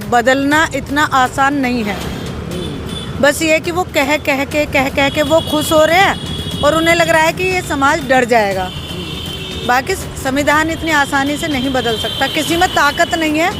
बदलना इतना आसान नहीं है। बस ये कि वो कह के वो खुश हो रहे हैं और उन्हें लग रहा है कि ये समाज डर जाएगा। बाकी संविधान इतनी आसानी से नहीं बदल सकता, किसी में ताकत नहीं है।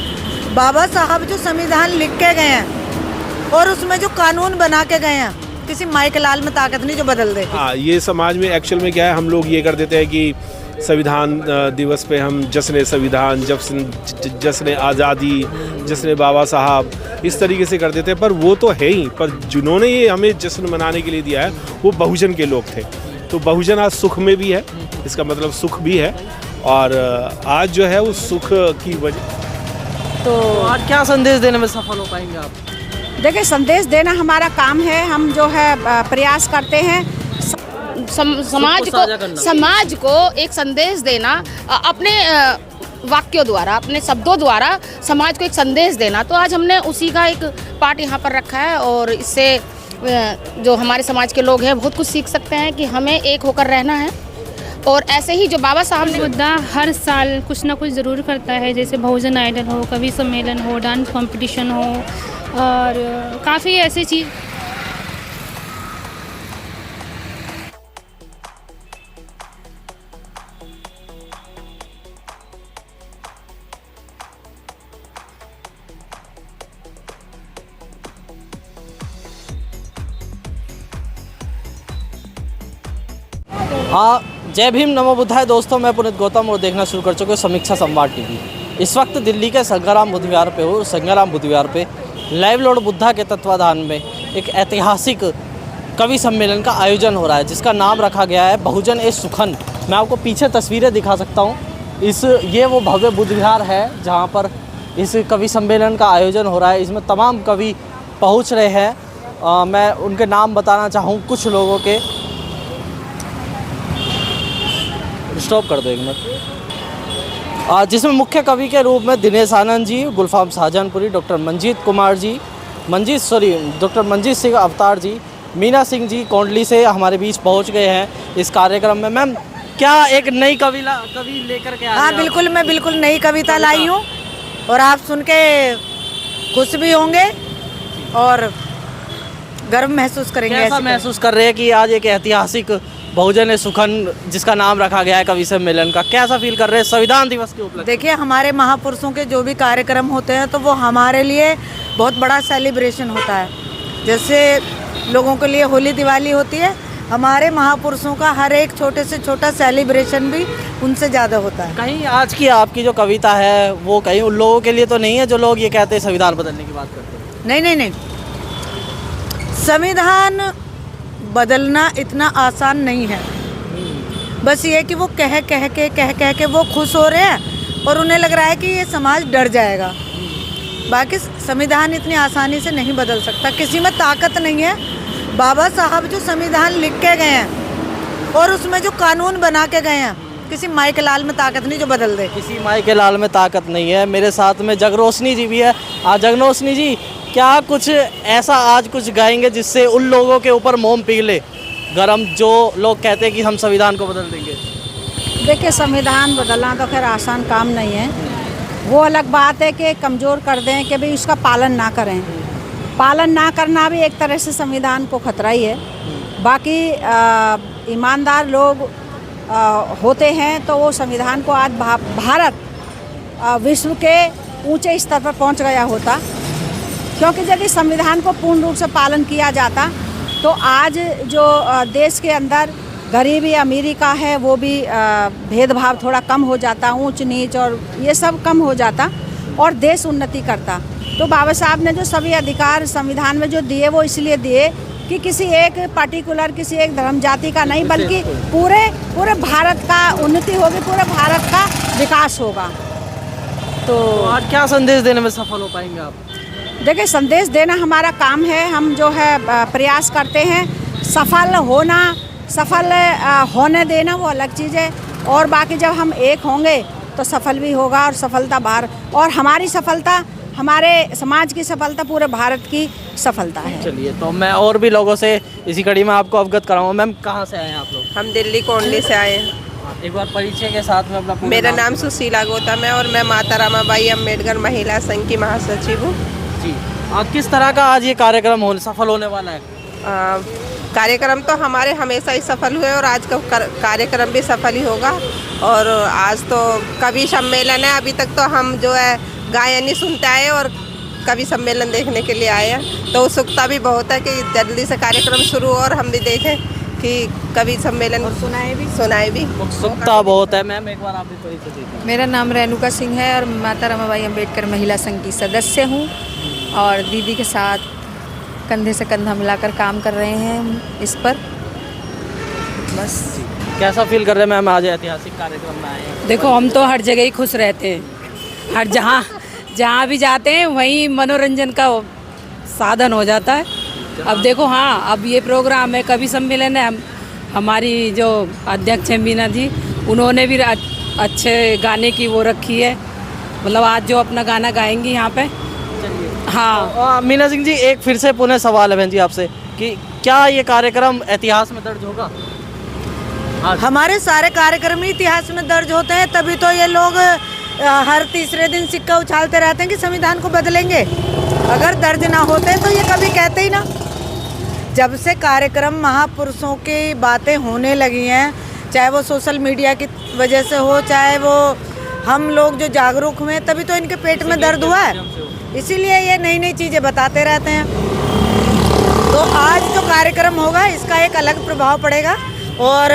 बाबा साहब जो संविधान लिख के गए हैं और उसमें जो कानून बना के गए हैं, किसी माइक लाल में ताकत नहीं जो बदल दे। हाँ, ये समाज में एक्चुअल में क्या है, हम लोग ये कर देते हैं कि संविधान दिवस पे हम जश्न संविधान, जश्न आज़ादी, जश्न बाबा साहब इस तरीके से कर देते हैं। पर वो तो है ही, पर जिन्होंने ये हमें जश्न मनाने के लिए दिया है वो बहुजन के लोग थे। तो बहुजन आज सुख में भी है, इसका मतलब सुख भी है, और आज जो है उस सुख की वजह। तो आज क्या संदेश देने में सफल हो पाएंगे आप? देखिए, संदेश देना हमारा काम है। हम जो है प्रयास करते हैं समाज को एक संदेश देना, अपने वाक्यों द्वारा, अपने शब्दों द्वारा समाज को एक संदेश देना। तो आज हमने उसी का एक पार्ट यहाँ पर रखा है और इससे जो हमारे समाज के लोग हैं बहुत कुछ सीख सकते हैं कि हमें एक होकर रहना है। और ऐसे ही जो बाबा साहब ने मुद्दा हर साल कुछ ना कुछ ज़रूर करता है, जैसे बहुजन आइडल हो, कवि सम्मेलन हो, डांस कंपटीशन हो और काफ़ी ऐसी चीज़। हाँ, जय भीम, नमो बुद्धाय। दोस्तों, मैं पुनीत गौतम और देखना शुरू कर चुके हो समीक्षा संवाद टीवी। इस वक्त दिल्ली के संगाराम बुद्ध विहार पे हो। संगाराम बुद्ध विहार पे लाइव लॉर्ड बुद्धा के तत्वाधान में एक ऐतिहासिक कवि सम्मेलन का आयोजन हो रहा है, जिसका नाम रखा गया है बहुजन ए सुखन। मैं आपको पीछे तस्वीरें दिखा सकता हूँ। ये वो भव्य बुद्ध विहार है जहाँ पर इस कवि सम्मेलन का आयोजन हो रहा है। इसमें तमाम कवि पहुँच रहे हैं। मैं उनके नाम बताना चाहूँ कुछ लोगों के। स्टॉप कर दो एक मिनट। जिसमें मुख्य कवि के रूप में दिनेश आनंद जी, गुलफाम शाहजहानपुरी, डॉक्टर मंजीत सिंह अवतार जी, मीना सिंह जी कोंडली से हमारे बीच पहुंच गए हैं इस कार्यक्रम में। मैम, क्या एक नई कवि लेकर के आ रहे हैं? हाँ, बिल्कुल, मैं बिल्कुल नई कविता लाई हूँ और आप सुन के खुश भी होंगे और गर्व महसूस करेंगे। कैसा महसूस कर रहे हैं कि आज एक ऐतिहासिक बहुजन सुखन, जिसका नाम रखा गया है कवि सम्मेलन का, कैसा फील कर रहे हैं संविधान दिवस के उपलक्ष्य? देखिए, हमारे महापुरुषों के जो भी कार्यक्रम होते हैं तो वो हमारे लिए बहुत बड़ा सेलिब्रेशन होता है। जैसे लोगों के लिए होली दिवाली होती है, हमारे महापुरुषों का हर एक छोटे से छोटा सेलिब्रेशन भी उनसे ज़्यादा होता है। कहीं आज की आपकी जो कविता है वो कहीं उन लोगों के लिए तो नहीं है जो लोग ये कहते हैं संविधान बदलने की बात करते हैं? नहीं, संविधान बदलना इतना आसान नहीं है। बस ये कि वो कह के वो खुश हो रहे हैं और उन्हें लग रहा है कि ये समाज डर जाएगा। बाकी संविधान इतनी आसानी से नहीं बदल सकता, किसी में ताकत नहीं है। बाबा साहब जो संविधान लिख के गए हैं और उसमें जो कानून बना के गए हैं, किसी माई के लाल में ताकत नहीं जो बदल दे। किसी माई के लाल में ताकत नहीं है। मेरे साथ में जगरोशनी जी भी है। जगरोशनी जी, क्या कुछ ऐसा आज कुछ गाएंगे जिससे उन लोगों के ऊपर मोम पिघले गरम, जो लोग कहते हैं कि हम संविधान को बदल देंगे? देखिए, संविधान बदलना तो खैर आसान काम नहीं है। वो अलग बात है कि कमज़ोर कर दें कि भाई उसका पालन ना करें। पालन ना करना भी एक तरह से संविधान को खतरा ही है। बाकी ईमानदार लोग होते हैं तो वो संविधान को आज भारत विश्व के ऊंचे स्तर पर पहुंच गया होता, क्योंकि यदि संविधान को पूर्ण रूप से पालन किया जाता तो आज जो देश के अंदर गरीबी अमीरी का है वो भी भेदभाव थोड़ा कम हो जाता, ऊंच नीच और ये सब कम हो जाता और देश उन्नति करता। तो बाबा साहब ने जो सभी अधिकार संविधान में जो दिए वो इसलिए दिए कि किसी एक पर्टिकुलर, किसी एक धर्म जाति का नहीं, बल्कि पूरे भारत का उन्नति होगी, पूरे भारत का विकास होगा। तो आज क्या संदेश देने में सफल हो पाएंगे आप? देखिए, संदेश देना हमारा काम है। हम जो है प्रयास करते हैं। सफल होने देना वो अलग चीज़ है, और बाकी जब हम एक होंगे तो सफल भी होगा और सफलता और हमारी सफलता, हमारे समाज की सफलता, पूरे भारत की सफलता है। चलिए, तो मैं और भी लोगों से इसी कड़ी में आपको अवगत कराऊंगा। मैम, कहाँ से आए हैं आप लोग? हम दिल्ली कोंडली से आए हैं। एक बार परिचय के साथ में अपना। मेरा नाम सुशीला गौतम है और मैं माता रामाबाई अम्बेडकर महिला संघ की महासचिव हूँ। जी। किस तरह का आज ये कार्यक्रम सफल होने वाला है? कार्यक्रम तो हमारे हमेशा ही सफल हुए और आज का कार्यक्रम भी सफल ही होगा। और आज तो कवि सम्मेलन है, अभी तक तो हम जो है गायन ही सुनते आए और कवि सम्मेलन देखने के लिए आए हैं। तो उत्सुकता भी बहुत है कि जल्दी से कार्यक्रम शुरू हो और हम भी देखें कि कवि सम्मेलन और सुनाए भी। उत्सुकता बहुत है। मैम एक बार आप भी परिचय दीजिए। मेरा नाम रेणुका सिंह है और माता रमाबाई अम्बेडकर महिला संघ की सदस्य हूँ और दीदी के साथ कंधे से कंधा मिलाकर काम कर रहे हैं इस पर। बस कैसा फील कर रहे हैं मैम आज ऐतिहासिक कार्यक्रम में आए हैं? देखो हम तो हर जगह ही खुश रहते हैं, हर जहाँ भी जाते हैं वहीं मनोरंजन का साधन हो जाता है। अब देखो हाँ, अब ये प्रोग्राम है कवि सम्मेलन है, हमारी जो अध्यक्ष हैं मीना जी, उन्होंने भी अच्छे गाने की वो रखी है, मतलब आज जो अपना गाना गाएंगी यहाँ पे। हाँ मीना सिंह जी, एक फिर से पुनः सवाल है बहन जी आपसे कि क्या ये कार्यक्रम इतिहास में दर्ज होगा? हमारे सारे कार्यक्रम ही इतिहास में दर्ज होते हैं, तभी तो ये लोग हर तीसरे दिन सिक्का उछालते रहते हैं कि संविधान को बदलेंगे। अगर दर्ज ना होते तो ये कभी कहते ही ना। जब से कार्यक्रम महापुरुषों की बातें होने लगी हैं, चाहे वो सोशल मीडिया की वजह से हो, चाहे वो हम लोग जो जागरूक हुए, तभी तो इनके पेट में दर्द हुआ है। इसीलिए ये नई नई चीज़ें बताते रहते हैं। तो आज जो कार्यक्रम होगा इसका एक अलग प्रभाव पड़ेगा और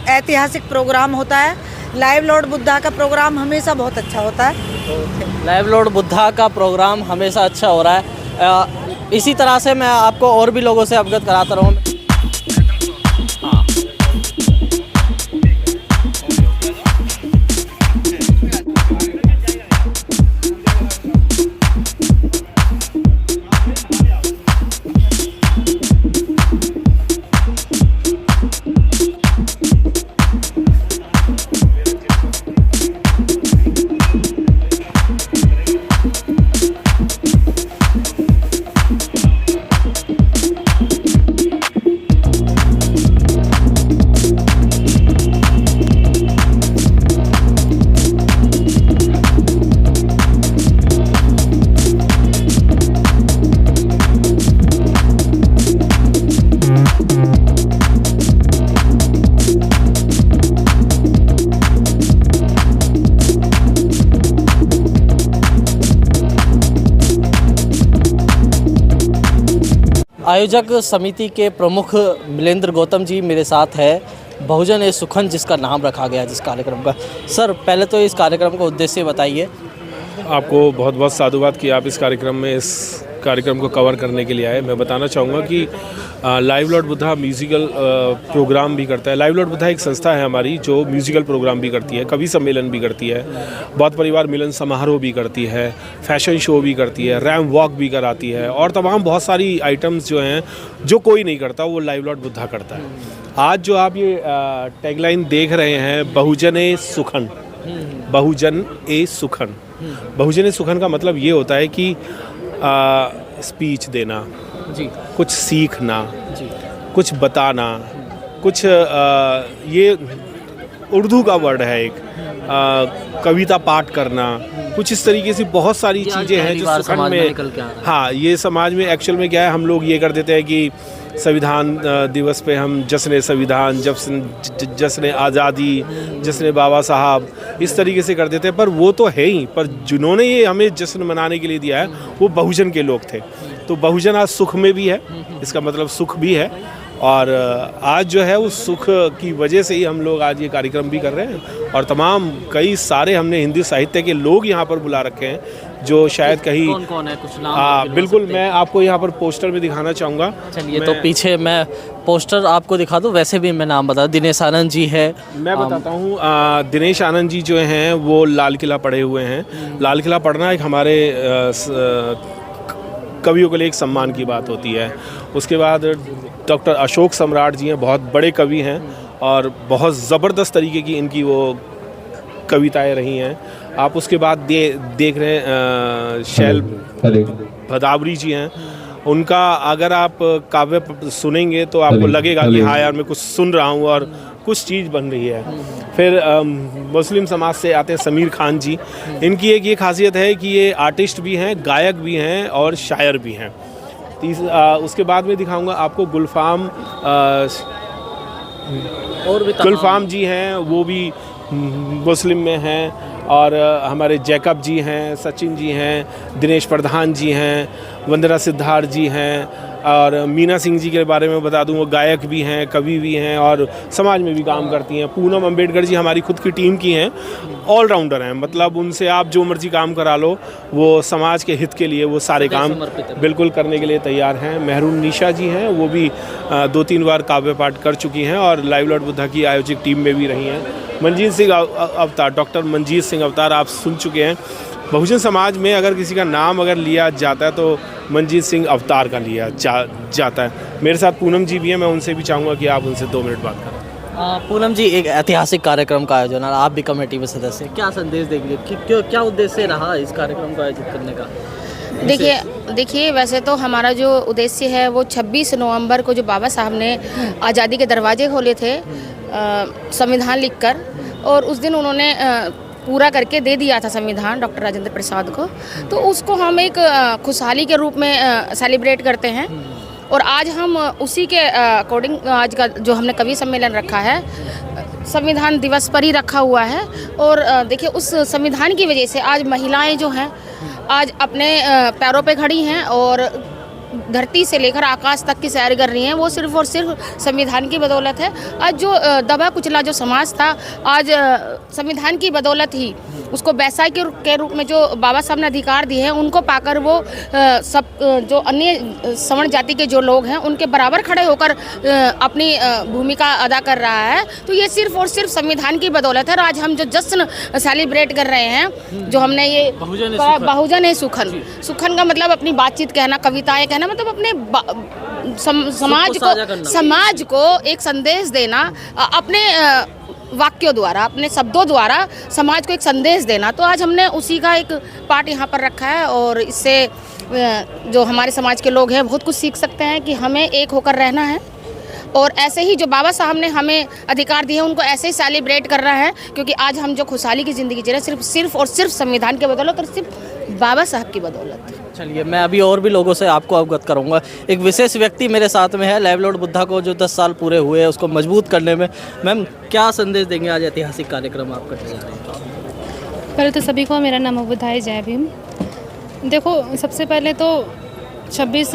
ऐतिहासिक प्रोग्राम होता है। लाइव लॉर्ड बुद्धा का प्रोग्राम हमेशा बहुत अच्छा होता है। लाइव लॉर्ड बुद्धा का प्रोग्राम हमेशा अच्छा हो रहा है। इसी तरह से मैं आपको और भी लोगों से अवगत कराता रहूँ। आयोजक समिति के प्रमुख मिलेंद्र गौतम जी मेरे साथ है। बहुजन ए सुखन जिसका नाम रखा गया जिस कार्यक्रम का। सर पहले तो इस कार्यक्रम का उद्देश्य बताइए। आपको बहुत बहुत साधुवाद कि आप इस कार्यक्रम को कवर करने के लिए आए। मैं बताना चाहूँगा कि live lord Buddha musical programme भी करता है। लाइव लॉर्ड बुद्धा एक संस्था है हमारी जो म्यूज़िकल प्रोग्राम भी करती है, कवि सम्मेलन भी करती है, बहुत परिवार मिलन समारोह भी करती है, फैशन शो भी करती है, रैम्प वॉक भी कराती है और तमाम बहुत सारी आइटम्स जो हैं जो कोई नहीं करता वो लाइव लॉर्ड बुद्धा करता है। आज जो आप ये टैगलाइन देख रहे हैं, बहुजन ए सुखन, बहुजन ए सुखन। बहुजन ए सुखन का मतलब ये होता है कि स्पीच देना जी, कुछ सीखना जी, कुछ बताना, कुछ ये उर्दू का वर्ड है एक, कविता पाठ करना, कुछ इस तरीके से बहुत सारी चीज़ें हैं जो सुखन में। हाँ, ये समाज में एक्चुअल में क्या है, हम लोग ये कर देते हैं कि संविधान दिवस पे हम जश्न संविधान, जश्न आज़ादी, जश्न बाबा साहब, इस तरीके से कर देते हैं। पर वो तो है ही, पर जिन्होंने ये हमें जश्न मनाने के लिए दिया है वो बहुजन के लोग थे। तो बहुजन आज सुख में भी है, इसका मतलब सुख भी है। और आज जो है उस सुख की वजह से ही हम लोग आज ये कार्यक्रम भी कर रहे हैं। और तमाम कई सारे हमने हिंदी साहित्य के लोग यहाँ पर बुला रखे हैं जो शायद कहीं कौन है कुछ नाम? बिल्कुल, मैं आपको यहाँ पर पोस्टर में दिखाना चाहूँगा। चलिए तो पीछे मैं पोस्टर आपको दिखा दूँ। वैसे भी मैं नाम बता, दिनेश आनंद जी है। मैं बताता हूँ, दिनेश आनंद जी जो हैं वो लाल किला पढ़े हुए हैं। लाल किला पढ़ना एक हमारे कवियों के लिए एक सम्मान की बात होती है। उसके बाद डॉक्टर अशोक सम्राट जी हैं, बहुत बड़े कवि हैं और बहुत ज़बरदस्त तरीके की इनकी वो कविताएं रही हैं। आप उसके बाद देख रहे हैं शैल भदावरी जी हैं। उनका अगर आप काव्य सुनेंगे तो आपको लगेगा कि हाँ यार मैं कुछ सुन रहा हूँ और कुछ चीज़ बन रही है। फिर मुस्लिम समाज से आते हैं समीर खान जी। इनकी एक ये खासियत है कि ये आर्टिस्ट भी हैं, गायक भी हैं और शायर भी हैं। उसके बाद में दिखाऊंगा आपको गुलफाम और भी गुलफाम जी हैं, वो भी मुस्लिम में हैं। और हमारे जैकब जी हैं, सचिन जी हैं, दिनेश प्रधान जी हैं, वंदना सिद्धार्थ जी हैं। और मीना सिंह जी के बारे में बता दूं, वो गायक भी हैं, कवि भी हैं और समाज में भी काम करती हैं। पूनम अम्बेडकर जी हमारी खुद की टीम की हैं, ऑलराउंडर हैं। मतलब उनसे आप जो मर्जी काम करा लो, वो समाज के हित के लिए वो सारे काम बिल्कुल करने के लिए तैयार हैं। मेहरून निशा जी हैं, वो भी 2-3 बार काव्य पाठ कर चुकी हैं और लाइव लॉर्ड बुद्धा की आयोजक टीम में भी रही हैं। मंजीत सिंह अवतार, डॉक्टर मंजीत सिंह अवतार आप सुन चुके हैं। बहुजन समाज में अगर किसी का नाम अगर लिया जाता है तो मंजीत सिंह अवतार का लिया जाता है। मेरे साथ पूनम जी भी हैं, मैं उनसे भी चाहूँगा कि आप उनसे 2 मिनट बात करें। पूनम जी, एक ऐतिहासिक कार्यक्रम का आयोजन है, आप भी कमेटी में सदस्य, क्या संदेश देंगे कि क्या उद्देश्य रहा इस कार्यक्रम को आयोजित करने का? देखिए वैसे तो हमारा जो उद्देश्य है वो 26 नवंबर को जो बाबा साहब ने आज़ादी के दरवाजे खोले थे संविधान लिखकर, और उस दिन उन्होंने पूरा करके दे दिया था संविधान डॉक्टर राजेंद्र प्रसाद को। तो उसको हम एक खुशहाली के रूप में सेलिब्रेट करते हैं। और आज हम उसी के अकॉर्डिंग आज का जो हमने कवि सम्मेलन रखा है, संविधान दिवस पर ही रखा हुआ है। और देखिए उस संविधान की वजह से आज महिलाएं जो हैं आज अपने पैरों पे खड़ी हैं और धरती से लेकर आकाश तक की सैर कर रही हैं। वो सिर्फ और सिर्फ संविधान की बदौलत है। आज जो दबा कुचला जो समाज था, आज संविधान की बदौलत ही उसको वैसा के रूप में जो बाबा साहब ने अधिकार दिए हैं उनको पाकर वो सब जो अन्य सवर्ण जाति के जो लोग हैं उनके बराबर खड़े होकर अपनी भूमिका अदा कर रहा है। तो ये सिर्फ और सिर्फ संविधान की बदौलत है। और आज हम जो जश्न सेलिब्रेट कर रहे हैं, जो हमने ये बहुजन है सुखन का मतलब अपनी बातचीत कहना, कविताएं कहना, मतलब अपने समाज को एक संदेश देना, अपने वाक्यों द्वारा, अपने शब्दों द्वारा समाज को एक संदेश देना। तो आज हमने उसी का एक पार्ट यहाँ पर रखा है और इससे जो हमारे समाज के लोग हैं बहुत कुछ सीख सकते हैं कि हमें एक होकर रहना है। और ऐसे ही जो बाबा साहब ने हमें अधिकार दिए हैं उनको ऐसे ही सेलिब्रेट कर रहा है, क्योंकि आज हम जो खुशहाली की ज़िंदगी जी रहे हैं सिर्फ और सिर्फ संविधान के बदौलत और सिर्फ बाबा साहब की बदौलत। चलिए, मैं अभी और भी लोगों से आपको अवगत करूंगा। एक विशेष व्यक्ति मेरे साथ में है, लाइव लॉर्ड बुद्धा को जो 10 साल पूरे हुए हैं उसको मजबूत करने में। मैम, क्या संदेश देंगे आज ऐतिहासिक कार्यक्रम आप करने जा रहे हैं? पहले तो सभी को मेरा नमो बुद्धाय, जय भीम। देखो, सबसे पहले तो 26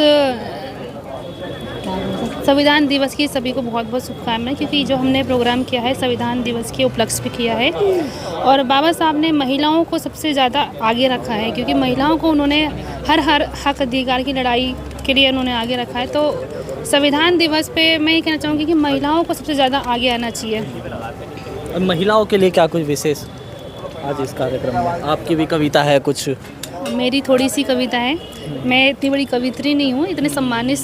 संविधान दिवस की सभी को बहुत बहुत शुभकामनाएं, क्योंकि जो हमने प्रोग्राम किया है संविधान दिवस के उपलक्ष्य पे किया है। और बाबा साहब ने महिलाओं को सबसे ज़्यादा आगे रखा है, क्योंकि महिलाओं को उन्होंने हर हक अधिकार की लड़ाई के लिए उन्होंने आगे रखा है। तो संविधान दिवस पे मैं ये कहना चाहूँगी कि महिलाओं को सबसे ज़्यादा आगे आना चाहिए। महिलाओं के लिए क्या कुछ विशेष आज इस कार्यक्रम में? आपकी भी कविता है कुछ? मेरी थोड़ी सी कविता है। मैं इतनी बड़ी कवित्री नहीं हूँ। इतने सम्मानित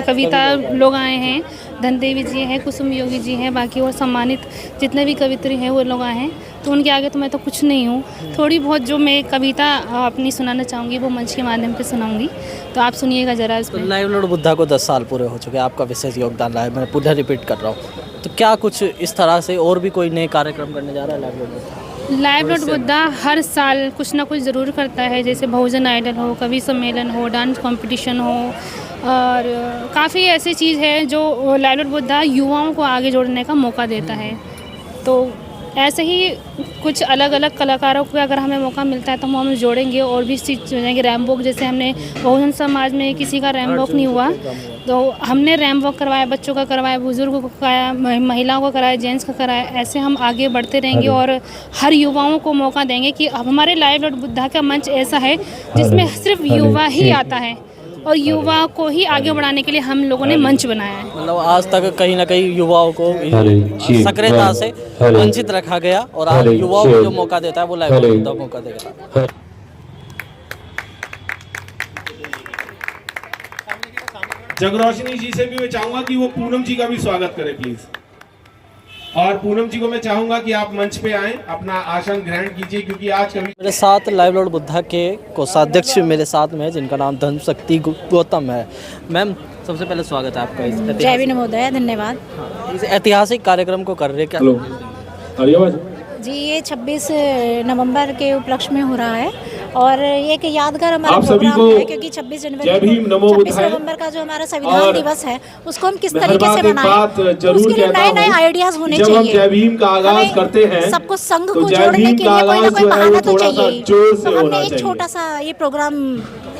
कविता लोग आए हैं, धनदेवी जी हैं, कुसुम योगी जी हैं, बाकी और सम्मानित जितने भी कवित्री हैं वो लोग आए हैं। तो उनके आगे तो मैं तो कुछ नहीं हूँ। थोड़ी बहुत जो मैं कविता अपनी सुनाना चाहूँगी वो मंच के माध्यम पे सुनाऊँगी, तो आप सुनिएगा ज़रा इसमें। तो लाइव लॉर्ड बुद्धा को 10 साल पूरे हो चुके हैं, आपका विशेष योगदान रहा है, मैं पुनः रिपीट कर रहा हूँ। तो क्या कुछ इस तरह से और भी कोई नए कार्यक्रम करने जा रहा है live lord Buddha? Live lord Buddha हर साल कुछ ना कुछ ज़रूर करता है, जैसे बहुजन आइडल हो, कवि सम्मेलन हो, डांस कंपटीशन हो, और काफ़ी ऐसी चीज़ है जो लाइव लॉर्ड बुद्धा युवाओं को आगे जोड़ने का मौका देता है। तो ऐसे ही कुछ अलग अलग कलाकारों को अगर हमें मौका मिलता है तो हम जोड़ेंगे और भी चीज़ जोड़ेंगे। रैम वॉक, जैसे हमने बहुजन समाज में किसी का रैम वॉक नहीं हुआ तो हमने रैम वॉक करवाया, बच्चों का करवाया, बुजुर्गों को कराया, महिलाओं को कराया, जेंट्स का कराया। ऐसे हम आगे बढ़ते रहेंगे और हर युवाओं को मौका देंगे कि अब हमारे लाइव लॉर्ड बुद्धा का मंच ऐसा है जिसमें सिर्फ युवा ही आता है और युवा को ही आगे बढ़ाने के लिए हम लोगों ने मंच बनाया है। मतलब आज तक कहीं ना कहीं युवाओं को सक्रियता से वंचित रखा गया और आज युवाओं को जो मौका देता है वो लाइव लॉर्ड बुद्धा मौका देगा। जगरोशनी जी से भी मैं चाहूंगा कि वो पूनम जी का भी स्वागत करें प्लीज। और पूनम जी को मैं चाहूंगा कि आप मंच पे आएं, अपना आसन ग्रहण कीजिए, क्योंकि आज कभी मेरे साथ लाइव लॉर्ड बुद्धा के कोषाध्यक्ष मेरे साथ में है, जिनका नाम धर्म शक्ति गौतम है। मैम, सबसे पहले स्वागत है आपका इस जय भी नवोदय, धन्यवाद इस ऐतिहासिक कार्यक्रम को कर रहे हैं। क्या जी। ये 26 नवंबर के उपलक्ष्य में हो रहा है और ये एक यादगार हमारा आप सभी प्रोग्राम को है, क्योंकि 26 जनवरी जय भीम, नमो 26 बुद्धाय। नवंबर का जो हमारा संविधान और दिवस है उसको हम किस मेहरबान तरीके से एक बात मनाएं, तो जरूर उसके लिए कहता नए नए हूं, आइडियाज होने जब हम चाहिए। जय भीम का आगाज हमें करते हैं सबको संघ तो को जय जोड़ने भीम के का लिए कोई ना आगाज कोई जो है बहाना वो तो थोड़ा सा चाहिए। जोर से तो होना हमने एक चाहिए। छोटा सा ये प्रोग्राम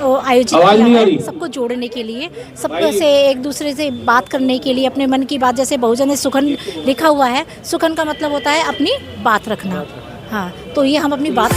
आयोजित आवाज किया नहीं आ है रही। सबको जोड़ने के लिए, सबको से एक दूसरे से बात करने के लिए, अपने मन की बात। जैसे बहुजन सुखन लिखा हुआ है, सुखन का मतलब होता है अपनी बात रखना। हाँ, तो ये हम अपनी बात